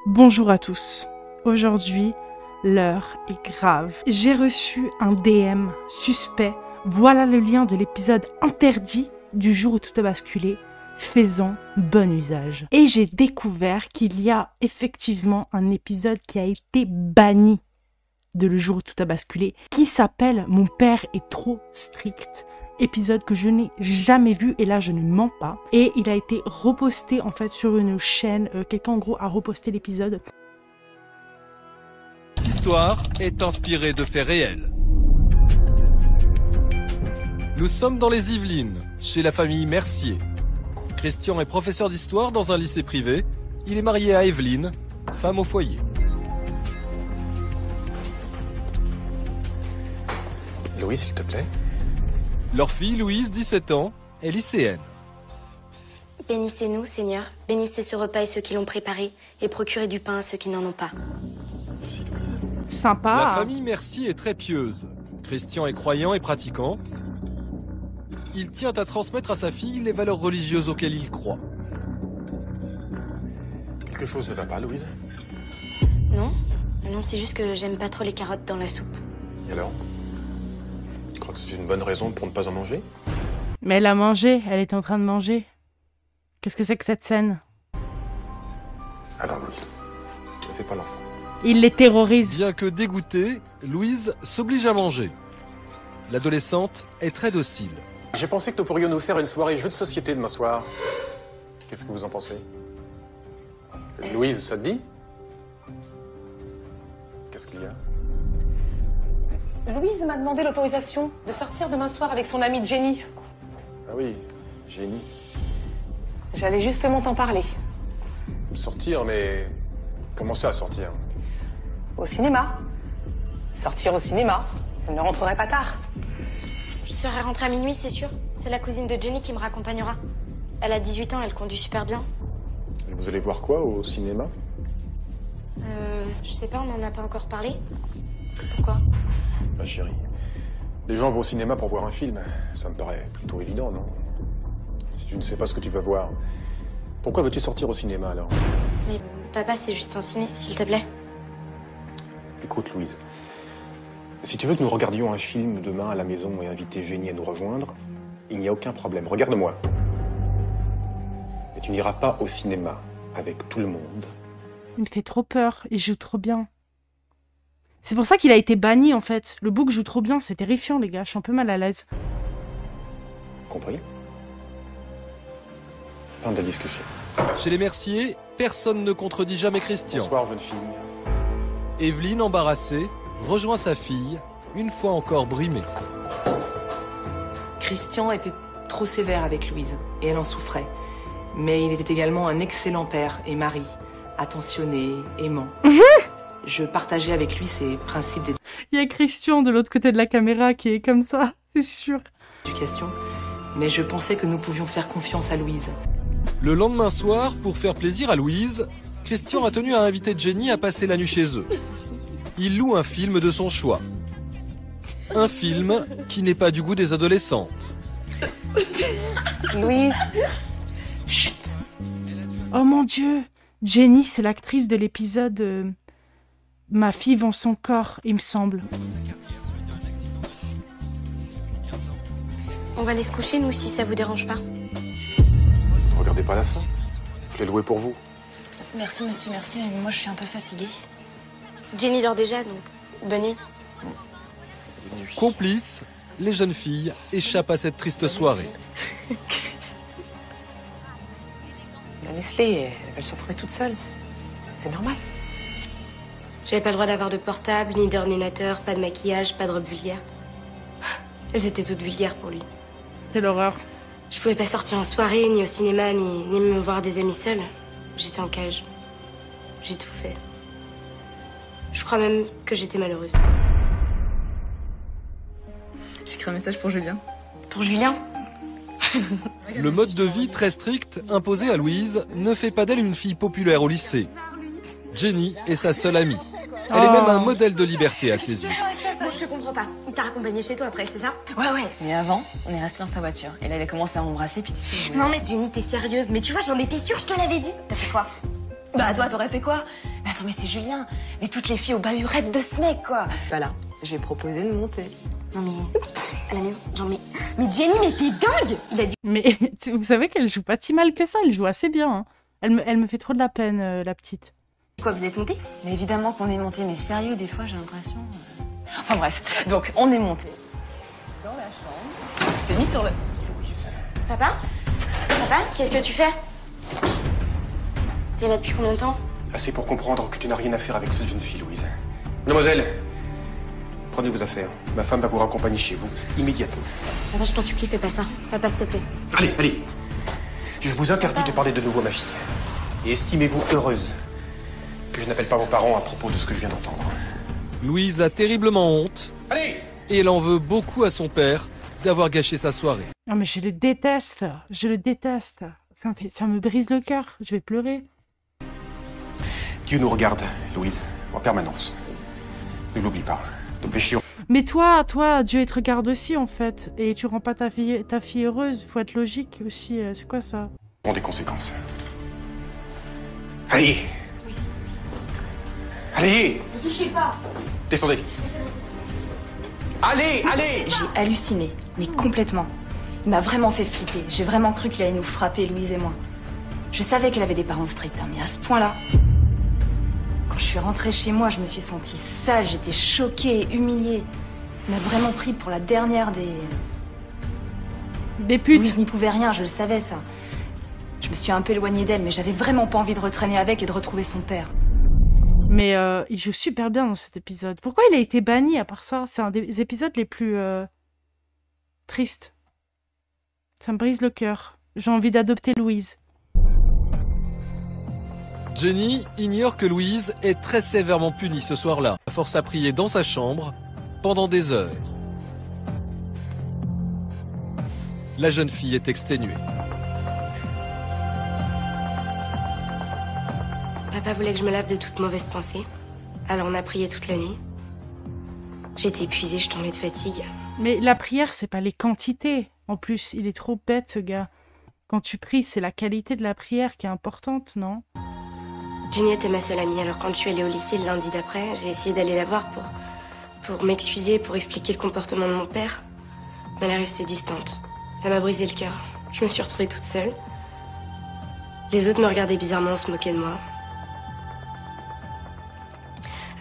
Bonjour à tous. Aujourd'hui, l'heure est grave. J'ai reçu un DM suspect. Voilà le lien de l'épisode interdit du jour où tout a basculé. Fais-en bon usage. Et j'ai découvert qu'il y a effectivement un épisode qui a été banni de le jour où tout a basculé, qui s'appelle « Mon père est trop strict ». Épisode que je n'ai jamais vu, et là je ne mens pas. Et il a été reposté en fait sur une chaîne, quelqu'un en gros a reposté l'épisode. Cette histoire est inspirée de faits réels. Nous sommes dans les Yvelines, chez la famille Mercier. Christian est professeur d'histoire dans un lycée privé. Il est marié à Evelyne, femme au foyer. Louis, s'il te plaît. Leur fille, Louise, 17 ans, est lycéenne. Bénissez-nous, Seigneur. Bénissez ce repas et ceux qui l'ont préparé, et procurez du pain à ceux qui n'en ont pas. Merci, Louise. Sympa. La famille Mercier est très pieuse. Christian est croyant et pratiquant. Il tient à transmettre à sa fille les valeurs religieuses auxquelles il croit. Quelque chose ne va pas, Louise? Non? Non, c'est juste que j'aime pas trop les carottes dans la soupe. Et alors? Tu crois que c'est une bonne raison pour ne pas en manger? Mais elle a mangé, elle était en train de manger. Qu'est-ce que c'est que cette scène? Alors, Louise, ne fais pas l'enfant. Il les terrorise. Bien que dégoûtée, Louise s'oblige à manger. L'adolescente est très docile. J'ai pensé que nous pourrions nous faire une soirée jeu de société demain soir. Qu'est-ce que vous en pensez? Louise, ça te dit? Qu'est-ce qu'il y a? Louise m'a demandé l'autorisation de sortir demain soir avec son amie Jenny. Ah oui, génie. J'allais justement t'en parler. Sortir, mais... Comment ça, sortir? Au cinéma. Sortir au cinéma. Elle ne rentrerait pas tard. Je serai rentrée à minuit, c'est sûr. C'est la cousine de Jenny qui me raccompagnera. Elle a 18 ans, elle conduit super bien. Et vous allez voir quoi au cinéma? Je sais pas, on n'en a pas encore parlé. Pourquoi? Ma chérie, les gens vont au cinéma pour voir un film. Ça me paraît plutôt évident, non? Si tu ne sais pas ce que tu vas voir, pourquoi veux-tu sortir au cinéma, alors? Mais papa, c'est juste un ciné, s'il te plaît. Écoute, Louise, si tu veux que nous regardions un film demain à la maison et inviter Jenny à nous rejoindre, il n'y a aucun problème. Regarde-moi. Mais tu n'iras pas au cinéma avec tout le monde. Il me fait trop peur, il joue trop bien. C'est pour ça qu'il a été banni en fait. Le bouc joue trop bien, c'est terrifiant les gars, je suis un peu mal à l'aise. Compris? Fin de la discussion. Chez les Mercier, personne ne contredit jamais Christian. Bonsoir, jeune fille. Evelyne, embarrassée, rejoint sa fille, une fois encore brimée. Christian était trop sévère avec Louise, et elle en souffrait. Mais il était également un excellent père et mari, attentionné, aimant. Je partageais avec lui ses principes Il y a Christian de l'autre côté de la caméra qui est comme ça, c'est sûr. d'éducation, mais je pensais que nous pouvions faire confiance à Louise. Le lendemain soir, pour faire plaisir à Louise, Christian a tenu à inviter Jenny à passer la nuit chez eux. Il loue un film de son choix. Un film qui n'est pas du goût des adolescentes. Louise. Chut! Oh mon dieu, Jenny c'est l'actrice de l'épisode Ma fille vend son corps, il me semble. On va aller se coucher, nous, si ça vous dérange pas. Ne regardez pas la fin. Je l'ai loué pour vous. Merci, monsieur, merci, mais moi, je suis un peu fatiguée. Jenny dort déjà, donc bonne nuit. Complices, les jeunes filles échappent à cette triste soirée. Laisse-les, elles veulent se retrouver toutes seules. C'est normal. J'avais pas le droit d'avoir de portable, ni d'ordinateur, pas de maquillage, pas de robe vulgaire. Elles étaient toutes vulgaires pour lui. Quelle horreur. Je pouvais pas sortir en soirée, ni au cinéma, ni me voir des amis seuls. J'étais en cage. J'ai tout fait. Je crois même que j'étais malheureuse. J'écris un message pour Julien. Pour Julien? Le mode de vie très strict imposé à Louise ne fait pas d'elle une fille populaire au lycée. Jenny est sa seule amie. Elle est même un modèle de liberté à ses yeux. Bon, je te comprends pas. Il t'a raccompagné chez toi après, c'est ça? Ouais. Mais avant, on est resté dans sa voiture. Et là, il a commencé à m'embrasser, puis tu sais... Non mais Jenny, t'es sérieuse? Mais tu vois, j'en étais sûre, je te l'avais dit. T'as fait quoi? Bah toi, t'aurais fait quoi? Mais attends, mais c'est Julien. Mais toutes les filles au bahurettes de ce mec, quoi. Bah là, j'ai proposé de monter. Non mais... à la maison, genre mais Jenny, mais t'es dingue! Il a dit... Mais vous savez qu'elle joue pas si mal que ça, elle joue assez bien. Hein. Elle me fait trop de la peine, la petite. Quoi, vous êtes monté? Mais évidemment qu'on est monté, mais sérieux, des fois, j'ai l'impression... Enfin bref, donc on est monté. Dans la chambre. T'es mis sur le... Louise. Papa? Papa, qu'est-ce que tu fais? T'es là depuis combien de temps? Assez pour comprendre que tu n'as rien à faire avec cette jeune fille, Louise. Mademoiselle, prenez vos affaires. Ma femme va vous raccompagner chez vous, immédiatement. Papa, je t'en supplie, fais pas ça. Papa, s'il te plaît. Allez. Je vous interdis de parler de nouveau à ma fille. Et estimez-vous heureuse que je n'appelle pas vos parents à propos de ce que je viens d'entendre. Louise a terriblement honte Allez! et elle en veut beaucoup à son père d'avoir gâché sa soirée. Non mais je le déteste. Ça me brise le cœur, je vais pleurer. Dieu nous regarde, Louise, en permanence. Ne l'oublie pas. Nos péchés ont... Mais toi, Dieu il te regarde aussi en fait. Et tu rends pas ta fille heureuse, faut être logique aussi. C'est quoi ça? ont des conséquences. Allez! Oui. Allez! Ne touchez pas! Descendez! Allez! J'ai halluciné, mais complètement. Il m'a vraiment fait flipper. J'ai vraiment cru qu'il allait nous frapper, Louise et moi. Je savais qu'elle avait des parents stricts, hein, mais à ce point-là... Quand je suis rentrée chez moi, je me suis sentie sale, j'étais choquée et humiliée. Il m'a vraiment pris pour la dernière des putes. Louise n'y pouvait rien, je le savais, ça. Je me suis un peu éloignée d'elle, mais j'avais vraiment pas envie de retraîner avec et de retrouver son père. Mais il joue super bien dans cet épisode. Pourquoi il a été banni à part ça? C'est un des épisodes les plus tristes. Ça me brise le cœur. J'ai envie d'adopter Louise. Jenny ignore que Louise est très sévèrement punie ce soir-là, à force à prier dans sa chambre pendant des heures. La jeune fille est exténuée. Papa voulait que je me lave de toute mauvaise pensée. Alors on a prié toute la nuit. J'étais épuisée, je tombais de fatigue. Mais la prière, c'est pas les quantités. En plus, il est trop bête, ce gars. Quand tu pries, c'est la qualité de la prière qui est importante, non? Jenny était ma seule amie, alors quand je suis allée au lycée le lundi d'après, j'ai essayé d'aller la voir pour m'excuser, pour expliquer le comportement de mon père. Mais elle est restée distante. Ça m'a brisé le cœur. Je me suis retrouvée toute seule. Les autres me regardaient bizarrement, on se moquaient de moi.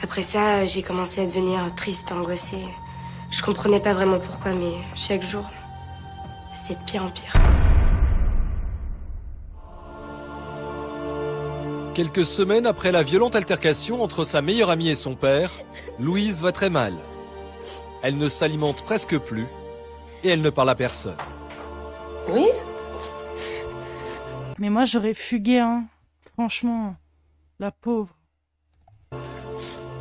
Après ça, j'ai commencé à devenir triste, angoissée. Je comprenais pas vraiment pourquoi, mais chaque jour, c'était de pire en pire. Quelques semaines après la violente altercation entre sa meilleure amie et son père, Louise va très mal. Elle ne s'alimente presque plus et elle ne parle à personne. Louise? Mais moi, j'aurais fugué, hein. Franchement, la pauvre.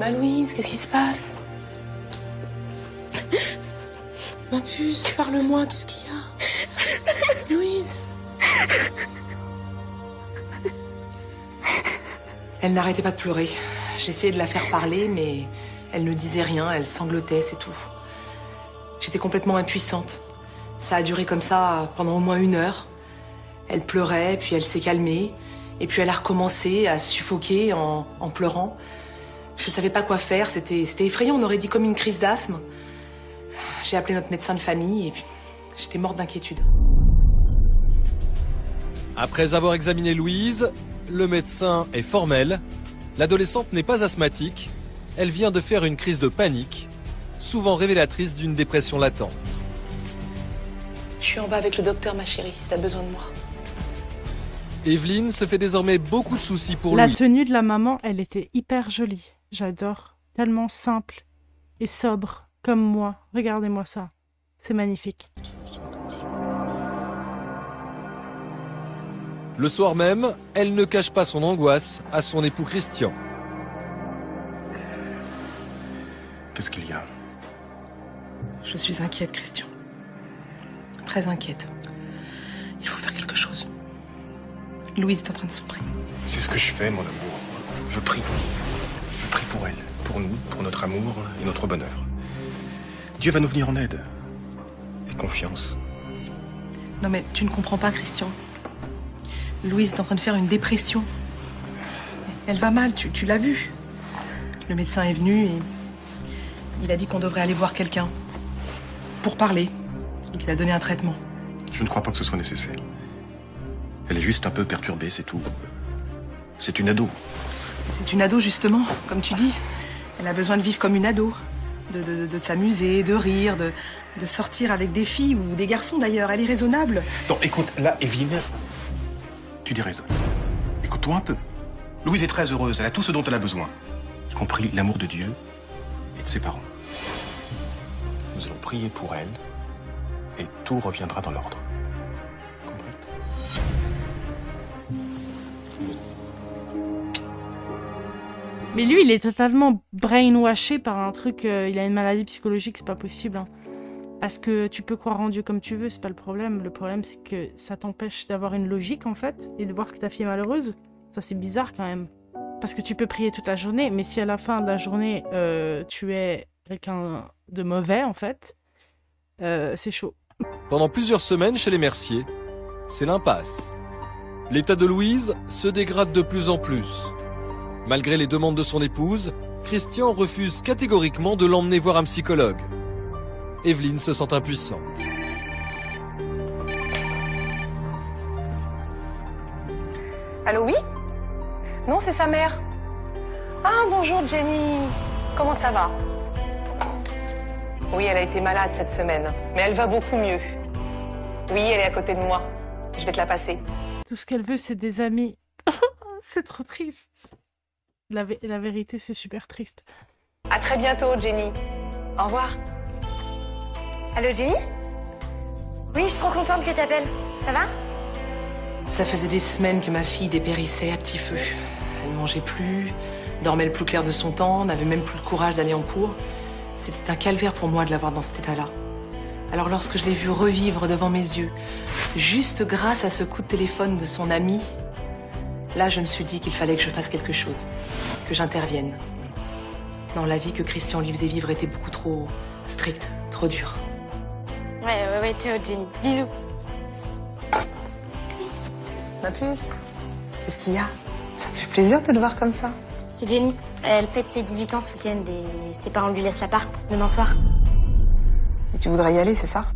Bah Louise, qu'est-ce qui se passe? Ma puce, parle-moi, qu'est-ce qu'il y a? Louise? Elle n'arrêtait pas de pleurer. J'essayais de la faire parler, mais elle ne disait rien, elle sanglotait, c'est tout. J'étais complètement impuissante. Ça a duré comme ça pendant au moins 1 heure. Elle pleurait, puis elle s'est calmée, et puis elle a recommencé à suffoquer en pleurant. Je savais pas quoi faire, c'était effrayant, on aurait dit comme une crise d'asthme. J'ai appelé notre médecin de famille, et puis j'étais morte d'inquiétude. Après avoir examiné Louise, le médecin est formel. L'adolescente n'est pas asthmatique. Elle vient de faire une crise de panique, souvent révélatrice d'une dépression latente. Je suis en bas avec le docteur, ma chérie, si t'as besoin de moi. Evelyne se fait désormais beaucoup de soucis pour La lui. tenue de la maman, elle était hyper jolie. J'adore. Tellement simple et sobre, comme moi. Regardez-moi ça. C'est magnifique. Le soir même, elle ne cache pas son angoisse à son époux Christian. Qu'est-ce qu'il y a? Je suis inquiète, Christian. Très inquiète. Il faut faire quelque chose. Louise est en train de sombrer. C'est ce que je fais, mon amour. Je prie. Je prie pour elle, pour nous, pour notre amour et notre bonheur. Dieu va nous venir en aide. Et confiance. Non mais tu ne comprends pas, Christian. Louise est en train de faire une dépression. Elle va mal, tu l'as vu. Le médecin est venu et il a dit qu'on devrait aller voir quelqu'un. Pour parler. Et qu'il a donné un traitement. Je ne crois pas que ce soit nécessaire. Elle est juste un peu perturbée, c'est tout. C'est une ado. C'est une ado, justement, comme tu dis. Elle a besoin de vivre comme une ado. De s'amuser, de rire, de sortir avec des filles ou des garçons, d'ailleurs. Elle est raisonnable. Non, écoute, là, Evelyne, tu déraisonnes. Écoute-toi un peu. Louise est très heureuse, elle a tout ce dont elle a besoin. Y compris l'amour de Dieu et de ses parents. Nous allons prier pour elle et tout reviendra dans l'ordre. Compris? Mais lui, il est totalement brainwashé par un truc. Il a une maladie psychologique, c'est pas possible. Hein. Parce que tu peux croire en Dieu comme tu veux, c'est pas le problème. Le problème, c'est que ça t'empêche d'avoir une logique, en fait, et de voir que ta fille est malheureuse. Ça, c'est bizarre quand même. Parce que tu peux prier toute la journée, mais si à la fin de la journée, tu es quelqu'un de mauvais, en fait, c'est chaud. Pendant plusieurs semaines chez les Mercier, c'est l'impasse. L'état de Louise se dégrade de plus en plus. Malgré les demandes de son épouse, Christian refuse catégoriquement de l'emmener voir un psychologue. Evelyne se sent impuissante. Allô, oui? Non, c'est sa mère. Ah, bonjour Jenny. Comment ça va? Oui, elle a été malade cette semaine, mais elle va beaucoup mieux. Oui, elle est à côté de moi. Je vais te la passer. Tout ce qu'elle veut, c'est des amis. C'est trop triste. La vérité, c'est super triste. À très bientôt, Jenny. Au revoir. Allô, Jenny? Oui, je suis trop contente que t'appelles. Ça va? Ça faisait des semaines que ma fille dépérissait à petit feu. Elle ne mangeait plus, dormait le plus clair de son temps, n'avait même plus le courage d'aller en cours. C'était un calvaire pour moi de la voir dans cet état-là. Alors lorsque je l'ai vue revivre devant mes yeux, juste grâce à ce coup de téléphone de son ami, là je me suis dit qu'il fallait que je fasse quelque chose, que j'intervienne. Non, la vie que Christian lui faisait vivre était beaucoup trop stricte, trop dure. Ouais, ciao, Jenny. Bisous. Ma puce, qu'est-ce qu'il y a? Ça me fait plaisir de te voir comme ça. C'est Jenny. Elle fête ses 18 ans ce week-end et ses parents lui laissent l'appart demain soir. Et tu voudrais y aller, c'est ça?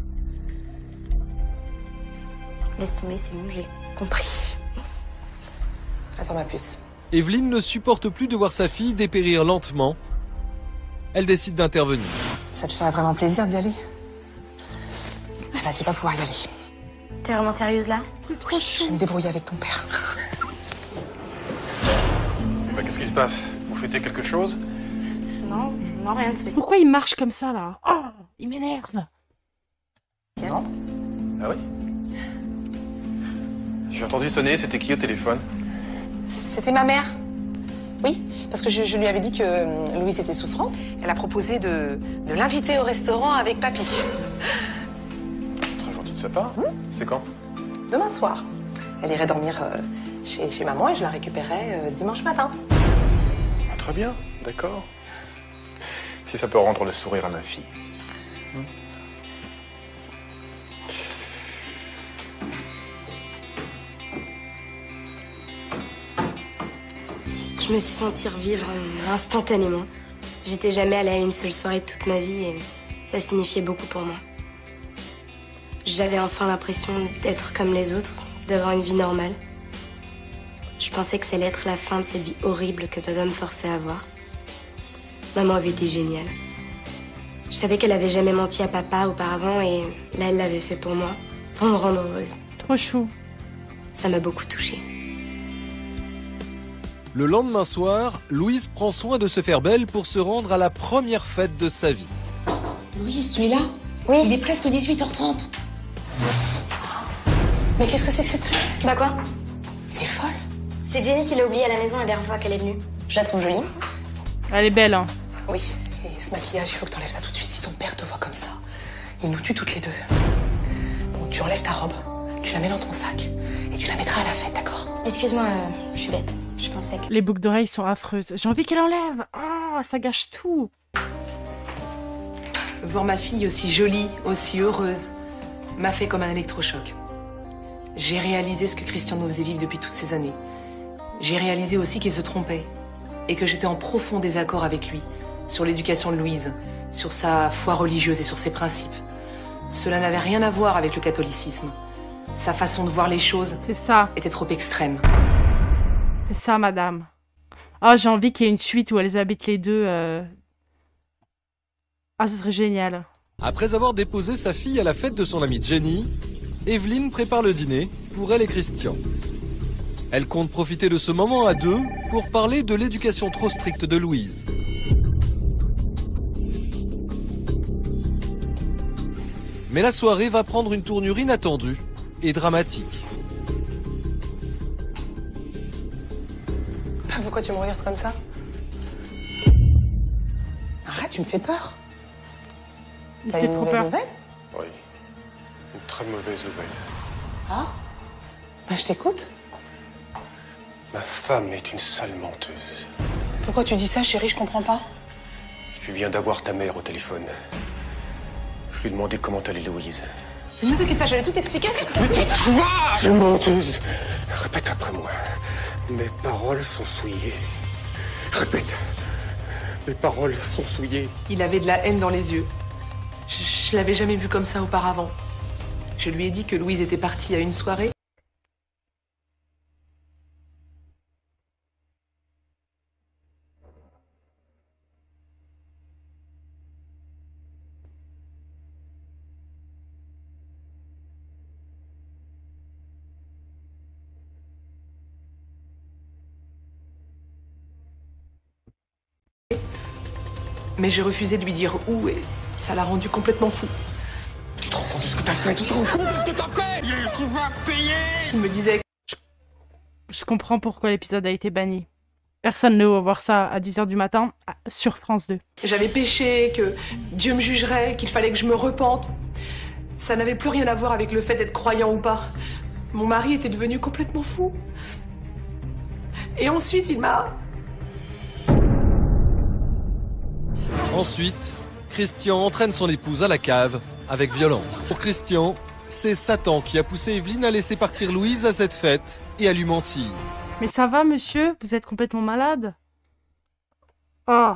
Laisse tomber, c'est bon, j'ai compris. Attends, ma puce. Evelyne ne supporte plus de voir sa fille dépérir lentement. Elle décide d'intervenir. Ça te ferait vraiment plaisir d'y aller? Ah bah, tu vas pouvoir y aller. T'es vraiment sérieuse là? C'est trop Je vais me débrouiller avec ton père. Bah, qu'est-ce qui se passe? Vous fêtez quelque chose? Non, rien de spécial. Pourquoi il marche comme ça, là? Oh, il m'énerve. Non? Ah oui? J'ai entendu sonner, c'était qui au téléphone? C'était ma mère. Oui, parce que je lui avais dit que Louise était souffrante. Elle a proposé de l'inviter au restaurant avec papy. Très gentil de sa part. C'est quand? Demain soir. Elle irait dormir chez maman et je la récupérerai dimanche matin. Ah, très bien, d'accord. Si ça peut rendre le sourire à ma fille. Je me suis sentie revivre instantanément. J'étais jamais allée à une seule soirée de toute ma vie et ça signifiait beaucoup pour moi. J'avais enfin l'impression d'être comme les autres, d'avoir une vie normale. Je pensais que ça allait être la fin de cette vie horrible que papa me forçait à avoir. Maman avait été géniale. Je savais qu'elle avait jamais menti à papa auparavant et là, elle l'avait fait pour moi, pour me rendre heureuse. Trop chou. Ça m'a beaucoup touchée. Le lendemain soir, Louise prend soin de se faire belle pour se rendre à la première fête de sa vie. Louise, tu es là? Oui. Il est presque 18h30. Mais qu'est-ce que c'est que cette truc? Bah quoi? C'est folle. C'est Jenny qui l'a oubliée à la maison la dernière fois qu'elle est venue. Je la trouve jolie. Elle est belle, hein. Oui, et ce maquillage, il faut que t'enlèves ça tout de suite si ton père te voit comme ça. Il nous tue toutes les deux. Bon, tu enlèves ta robe, tu la mets dans ton sac et tu la mettras à la fête, d'accord? Excuse-moi, je suis bête. Je pensais que... Les boucles d'oreilles sont affreuses. J'ai envie qu'elle enlève. Ah, ça gâche tout. Voir ma fille aussi jolie, aussi heureuse, m'a fait comme un électrochoc. J'ai réalisé ce que Christian nous faisait vivre depuis toutes ces années. J'ai réalisé aussi qu'il se trompait et que j'étais en profond désaccord avec lui sur l'éducation de Louise, sur sa foi religieuse et sur ses principes. Cela n'avait rien à voir avec le catholicisme. Sa façon de voir les choses était trop extrême. C'est ça, madame. Ah, j'ai envie qu'il y ait une suite où elles habitent les deux. Ah, ce serait génial. Après avoir déposé sa fille à la fête de son amie Jenny, Evelyne prépare le dîner pour elle et Christian. Elle compte profiter de ce moment à deux pour parler de l'éducation trop stricte de Louise. Mais la soirée va prendre une tournure inattendue et dramatique. Pourquoi tu me regardes comme ça? Arrête, tu me fais peur. Il fait trop peur. Nouvelle? Oui, une très mauvaise nouvelle. Ah? Bah, je t'écoute. Ma femme est une sale menteuse. Pourquoi tu dis ça, chérie? Je comprends pas. Je viens d'avoir ta mère au téléphone. Je lui ai demandé comment allait Louise. Ne t'inquiète pas, j'allais tout expliquer. Mais tais-toi! C'est une menteuse! Répète après moi. Mes paroles sont souillées. Répète. Mes paroles sont souillées. Il avait de la haine dans les yeux. Je l'avais jamais vu comme ça auparavant. Je lui ai dit que Louise était partie à une soirée. Mais j'ai refusé de lui dire où et ça l'a rendu complètement fou. Tu te rends compte de ce que t'as fait? Tu te rends compte de ce que t'as fait? Tu vas payer! Il me disait... Je comprends pourquoi l'épisode a été banni. Personne ne va voir ça à 10h du matin sur France 2. J'avais péché, que Dieu me jugerait, qu'il fallait que je me repente. Ça n'avait plus rien à voir avec le fait d'être croyant ou pas. Mon mari était devenu complètement fou. Et ensuite, il m'a... Ensuite, Christian entraîne son épouse à la cave avec violence. Pour Christian, c'est Satan qui a poussé Evelyne à laisser partir Louise à cette fête et à lui mentir. Mais ça va, monsieur? Vous êtes complètement malade? Oh,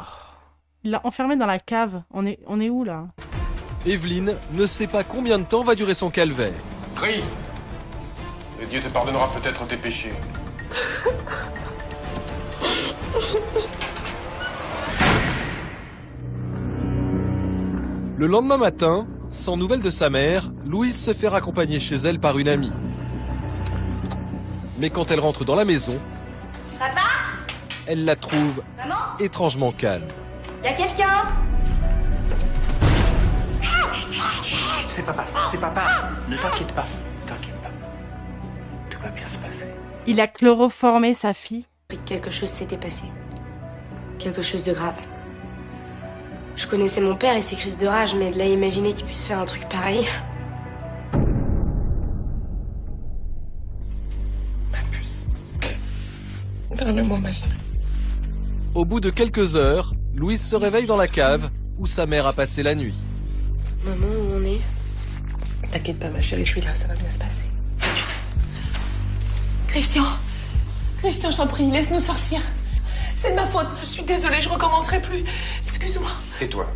il l'a enfermé dans la cave. On est où, là? Evelyne ne sait pas combien de temps va durer son calvaire. Prie! Et Dieu te pardonnera peut-être tes péchés. Le lendemain matin, sans nouvelles de sa mère, Louise se fait raccompagner chez elle par une amie. Mais quand elle rentre dans la maison, Papa? elle la trouve Maman? étrangement calme. Y a quelqu'un? C'est papa. Ne t'inquiète pas. Tout va bien se passer. Il a chloroformé sa fille. Quelque chose s'était passé. Quelque chose de grave. Je connaissais mon père et ses crises de rage, mais de là imaginer qu'il puisse faire un truc pareil... Ma puce. Parle-moi, ma chérie. Au bout de quelques heures, Louise se réveille dans la cave où sa mère a passé la nuit. Maman, où on est? T'inquiète pas, ma chérie, je suis là, ça va bien se passer. Christian, je t'en prie, laisse-nous sortir. C'est de ma faute, je suis désolée, je recommencerai plus. Excuse-moi. Et toi?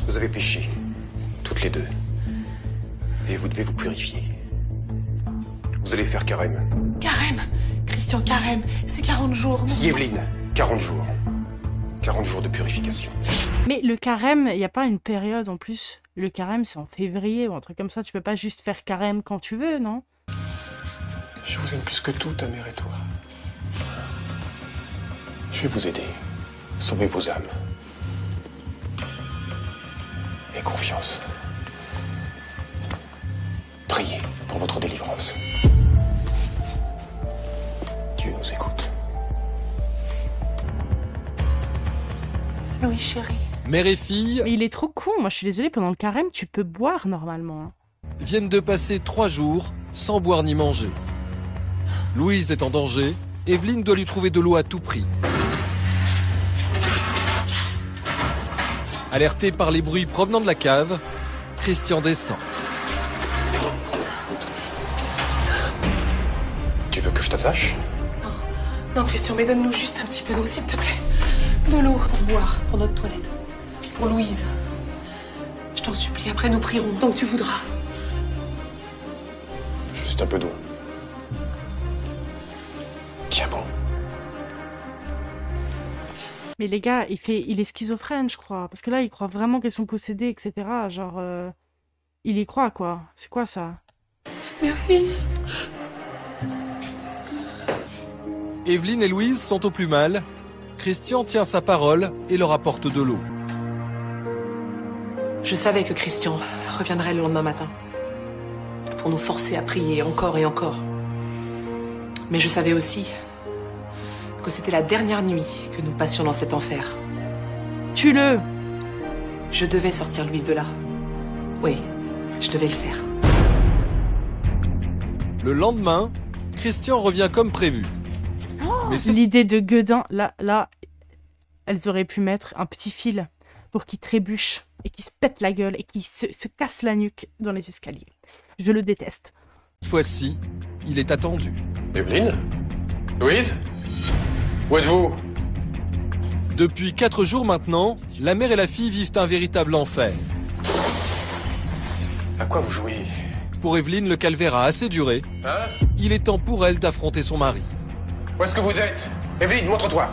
Vous avez péché. Toutes les deux. Et vous devez vous purifier. Vous allez faire carême. Carême, Christian, carême, c'est 40 jours. Non? Si, Evelyne, 40 jours. 40 jours de purification. Mais le carême, il n'y a pas une période en plus. Le carême, c'est en février ou un truc comme ça. Tu peux pas juste faire carême quand tu veux, non? Je vous aime plus que tout, ta mère et toi. Je vais vous aider. Sauver vos âmes. Et confiance. Priez pour votre délivrance. Dieu nous écoute. Oui, chérie. Mère et fille Mais il est trop con. Moi, je suis désolée, pendant le carême, tu peux boire normalement. viennent de passer 3 jours sans boire ni manger. Louise est en danger, Evelyne doit lui trouver de l'eau à tout prix. Alerté par les bruits provenant de la cave, Christian descend. Tu veux que je t'attache? Non, Christian, mais donne-nous juste un petit peu d'eau, s'il te plaît. De l'eau pour boire, pour notre toilette. Pour Louise. Je t'en supplie, après nous prierons, tant que tu voudras. Juste un peu d'eau. Tiens bon. Mais les gars, il est schizophrène, je crois. Parce que là, il croit vraiment qu'elles sont possédées, etc. Genre, il y croit, quoi. C'est quoi, ça? Merci. Evelyne et Louise sont au plus mal. Christian tient sa parole et leur apporte de l'eau. Je savais que Christian reviendrait le lendemain matin. Pour nous forcer à prier encore et encore. Mais je savais aussi que c'était la dernière nuit que nous passions dans cet enfer. Tue-le! Je devais sortir Louise de là. Oui, je devais le faire. Le lendemain, Christian revient comme prévu. Mais L'idée de Guedin, là, elles auraient pu mettre un petit fil pour qu'il trébuche et qu'il se pète la gueule et qu'il se casse la nuque dans les escaliers. Je le déteste. cette fois-ci, il est attendu. Evelyne? Louise? Où êtes-vous? Depuis 4 jours maintenant, la mère et la fille vivent un véritable enfer. À quoi vous jouez? Pour Evelyne, le calvaire a assez duré. Hein? Il est temps pour elle d'affronter son mari. Où est-ce que vous êtes? Evelyne, montre-toi!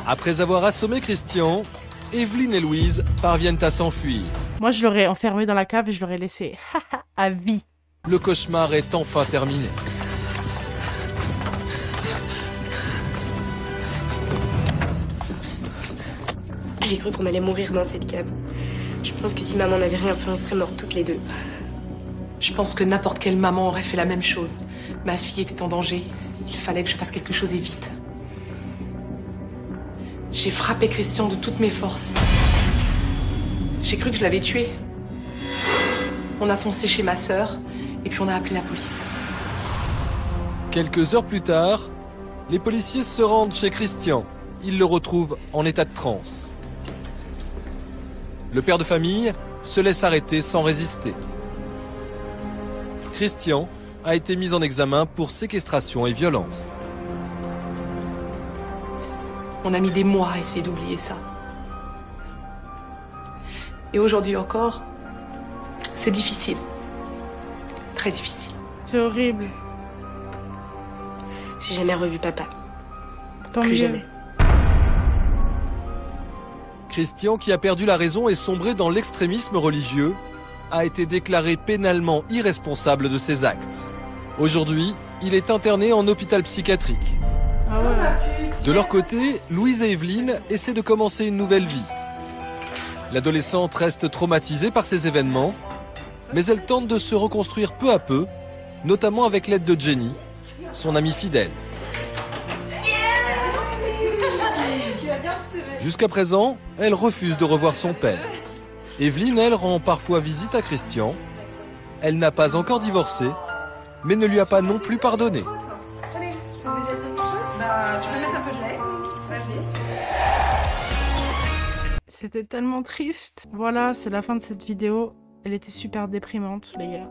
Après avoir assommé Christian, Evelyne et Louise parviennent à s'enfuir. Moi, je l'aurais enfermé dans la cave et je l'aurais laissé à vie. Le cauchemar est enfin terminé. J'ai cru qu'on allait mourir dans cette cave. Je pense que si maman n'avait rien fait, on serait mortes toutes les deux. Je pense que n'importe quelle maman aurait fait la même chose. Ma fille était en danger. Il fallait que je fasse quelque chose et vite. J'ai frappé Christian de toutes mes forces. J'ai cru que je l'avais tué. On a foncé chez ma sœur et puis on a appelé la police. Quelques heures plus tard, les policiers se rendent chez Christian. Ils le retrouvent en état de transe. Le père de famille se laisse arrêter sans résister. Christian a été mis en examen pour séquestration et violence. On a mis des mois à essayer d'oublier ça. Et aujourd'hui encore, c'est difficile. Très difficile. C'est horrible. J'ai jamais revu papa. Tant Plus mieux. jamais. Christian, qui a perdu la raison et sombré dans l'extrémisme religieux, a été déclaré pénalement irresponsable de ses actes. Aujourd'hui, il est interné en hôpital psychiatrique. Ah ouais. De leur côté, Louise et Evelyne essaient de commencer une nouvelle vie. L'adolescente reste traumatisée par ces événements, mais elle tente de se reconstruire peu à peu, notamment avec l'aide de Jenny, son amie fidèle. Jusqu'à présent, elle refuse de revoir son père. Evelyne, elle, rend parfois visite à Christian. Elle n'a pas encore divorcé, mais ne lui a pas non plus pardonné. C'était tellement triste. Voilà, c'est la fin de cette vidéo. Elle était super déprimante, les gars.